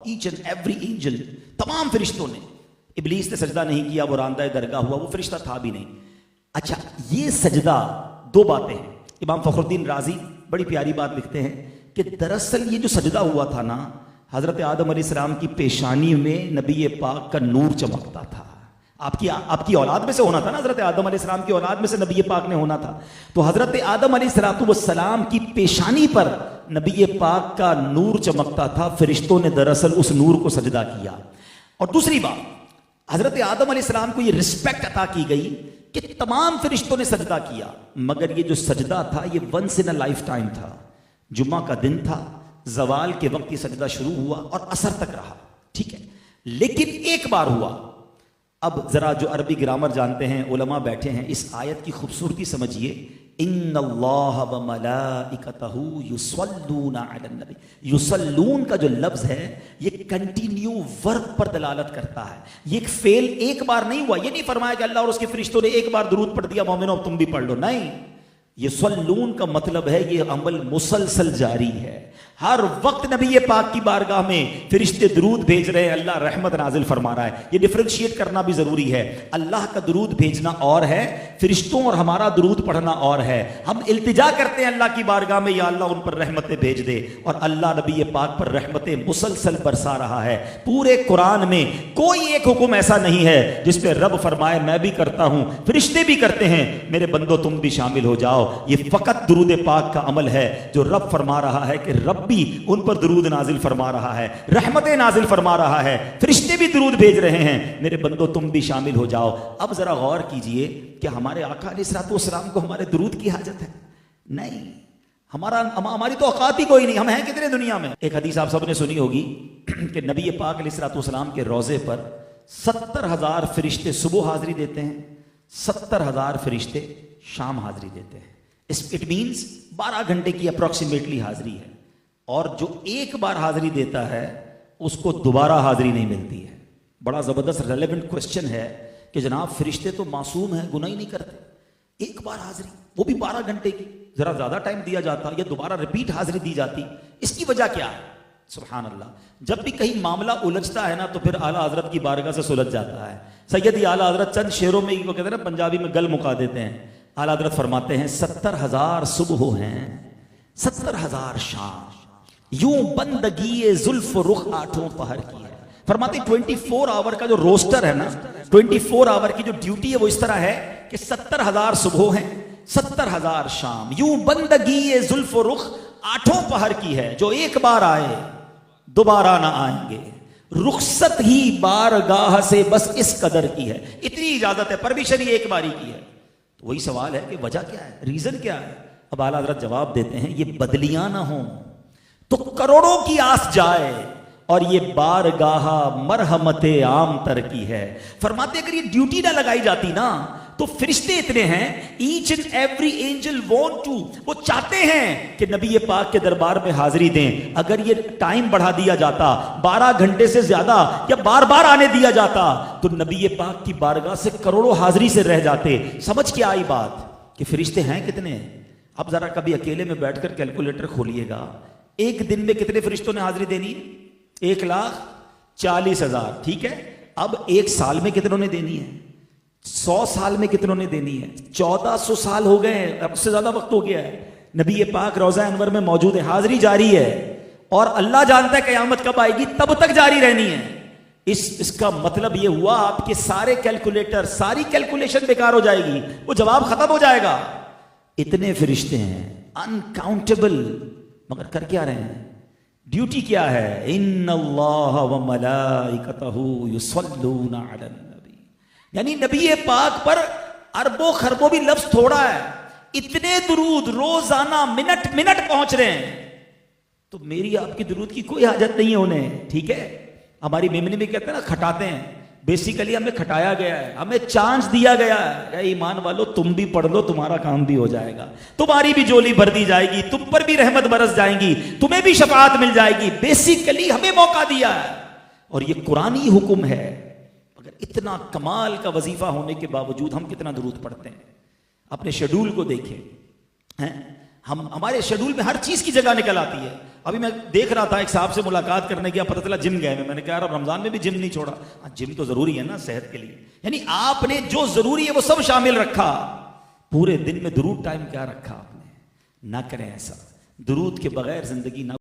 Each and every angel, तमाम फरिश्तों ने। इब्लीस ने सजदा नहीं किया, वो रांदा दरगाह हुआ, वो फरिश्ता था भी नहीं। अच्छा, ये सजदा, दो बातें हैं। इमाम फखरुद्दीन राजी बड़ी प्यारी बात लिखते हैं कि दरअसल ये जो सजदा हुआ था ना, हजरत आदम अलैहिस्सलाम की पेशानी में नबी पाक का नूर चमकता था। आपकी औलाद में से होना था ना, हजरत आदम अलैहिस्सलाम की औलाद में से नबी पाक ने होना था। तो हजरत आदम अलैहिस्सलाम की पेशानी पर नबी पाक का नूर चमकता था। फरिश्तों ने दरअसल उस नूर को सजदा किया। और दूसरी बात, हजरत आदम अलैहिस्सलाम को ये रिस्पेक्ट अता की गई कि तमाम फरिश्तों ने सजदा किया, मगर ये जो सजदा था ये once in a lifetime था। जुम्मा का दिन था, जवाल के वक्त ये सजदा शुरू हुआ और असर तक रहा, ठीक है। लेकिन एक बार हुआ। अब जरा जो अरबी ग्रामर जानते हैं, उलमा बैठे हैं, इस आयत की खूबसूरती समझिए। इन्नल्लाह व मलाइकतहू युसल्लूना अलन नबी। युसल्लून का जो लफ्ज है ये कंटिन्यू वर्ब पर दलालत करता है। ये एक फेल एक बार नहीं हुआ। ये नहीं फरमाया कि अल्लाह और उसके फरिश्तों ने एक बार दुरूद पढ़ दिया, मोमिनो अब तुम भी पढ़ लो। नहीं, युसल्लून का मतलब है ये अमल मुसलसल जारी है। हर वक्त नबी पाक की बारगाह में फरिश्ते दुरूद भेज रहे हैं, अल्लाह रहमत नाजिल फरमा रहा है। ये डिफरेंशिएट करना भी जरूरी है। अल्लाह का दुरूद भेजना और है, फरिश्तों और हमारा दुरूद पढ़ना और है। हम इल्तिजा करते हैं अल्लाह की बारगाह में, या अल्लाह उन पर रहमतें भेज दे, और अल्लाह नबी पाक पर रहमतें मुसलसल बरसा रहा है। पूरे कुरान में कोई एक हुक्म ऐसा नहीं है जिस पे रब फरमाए मैं भी करता हूं, फरिश्ते भी करते हैं, मेरे बंदो तुम भी शामिल हो जाओ। ये फकत दुरूद पाक का अमल है जो रब फरमा रहा है कि रब भी उन पर दुरूद नाजिल फरमा रहा है, रहमतें नाजिल फरमा रहा है, फरिश्ते भी दुरूद भेज रहे हैं, मेरे बंदो तुम भी शामिल हो जाओ। अब जरा गौर कीजिए कि हमारे आका अलैहिस्सलाम को हमारे दुरूद की हाजत है? नहीं, हमारी तो औकात ही कोई नहीं। हम हैं कितने दुनिया में। एक हदीस आप सबने सुनी होगी कि नबी पाक अलैहिस्सलाम के रोजे पर 70,000 फरिश्ते सुबह हाजिरी देते हैं, 70,000 फरिश्ते शाम हाजिरी देते हैं। इट मीन्स 12 घंटे की अप्रोक्सीमेटली हाजिरी है। और जो एक बार हाजिरी देता है उसको दोबारा हाजिरी नहीं मिलती है। बड़ा जबरदस्त रेलेवेंट क्वेश्चन है कि जनाब फरिश्ते तो मासूम हैं, गुनाह ही नहीं करते, एक बार हाजिरी, वो भी 12 घंटे की, जरा ज्यादा टाइम दिया जाता या दोबारा रिपीट हाजिरी दी जाती, इसकी वजह क्या है? सुभान अल्लाह। जब भी कहीं मामला उलझता है ना तो फिर आला हजरत की बारगाह से सुलझ जाता है। सैयदी आला हजरत चंद शेरों में वो कहते हैं ना, पंजाबी में गल मुका देते हैं। आला हजरत फरमाते हैं 70,000 सुबह हैं, 70,000 शाम, यूं बंदगी जुल्फ रुख आठों पहर की है। फरमाते 24 आवर का जो रोस्टर है ना, 24 आवर की जो ड्यूटी है वो इस तरह है कि 70,000 सुबह हैं, 70,000 शाम, यूं बंदगी जुल्फ रुख आठों पहर की है। जो एक बार आए दोबारा ना आएंगे, रुखसत ही बारगाह से बस इस कदर की है। इतनी इजाजत है, परमिशन ही एक बारी की है। तो वही सवाल है कि वजह क्या है, रीजन क्या है? अब आला हज़रत जवाब देते हैं, ये बदलियां ना हो तो करोड़ों की आस जाए, और ये बारगाह मरहमते आम तर की है। फरमाते अगर ये ड्यूटी ना लगाई जाती ना तो फरिश्ते इतने हैं, each and every angel want to, वो चाहते हैं कि नबी पाक के दरबार में हाजिरी दें। अगर ये टाइम बढ़ा दिया जाता 12 घंटे से ज्यादा, या बार बार आने दिया जाता, तो नबी पाक की बारगाह से करोड़ों हाजिरी से रह जाते। समझ के आई बात कि फरिश्ते हैं कितने। अब जरा कभी अकेले में बैठकर कैलकुलेटर खोलिएगा, एक दिन में कितने फरिश्तों ने हाजिरी देनी है? 1,40,000, ठीक है। अब एक साल में कितनों ने देनी है? 100 साल में कितनों ने देनी है? 1400 साल हो गए हैं, अब से ज्यादा वक्त हो गया है। नबी पाक रोजा अनवर में मौजूद है, हाजिरी जारी है, और अल्लाह जानता है कयामत कब आएगी, तब तक जारी रहनी है। इसका मतलब यह हुआ आपके सारे कैलकुलेटर, सारी कैलकुलेशन बेकार हो जाएगी, वो जवाब खत्म हो जाएगा। इतने फरिश्ते हैं, अनकाउंटेबल, मगर कर क्या रहे हैं? ड्यूटी क्या है? इन्नल्लाह व मलाइकतहू युसल्लूना अलन नबी, यानी नबी पाक पर अरबों खरबों भी लफ्ज थोड़ा है, इतने दुरूद रोजाना मिनट मिनट पहुंच रहे हैं। तो मेरी आपकी दुरूद की कोई हाजत नहीं है उन्हें, ठीक है। हमारी मेमनी में कहते हैं ना, खटाते हैं, बेसिकली हमें खटाया गया है, हमें चांस दिया गया है, ईमान वालों तुम भी पढ़ लो, तुम्हारा काम भी हो जाएगा, तुम्हारी भी झोली भर दी जाएगी, तुम पर भी रहमत बरस जाएगी, तुम्हें भी शफाअत मिल जाएगी। बेसिकली हमें मौका दिया है, और ये कुरानी हुक्म है। अगर इतना कमाल का वजीफा होने के बावजूद हम कितना दुरूद पढ़ते हैं? अपने शेड्यूल को देखें, हैं हम, हमारे शेड्यूल में हर चीज की जगह निकल आती है, अभी मैं देख रहा था एक साहब से मुलाकात करने गया, पता चला जिम गए हैं। मैंने कहा यार अब रमजान में भी जिम नहीं छोड़ा। हाँ, जिम तो जरूरी है ना सेहत के लिए। यानी आपने जो जरूरी है वो सब शामिल रखा। पूरे दिन में दुरूद टाइम क्या रखा आपने? ना करें ऐसा। दुरूद के बगैर जिंदगी ना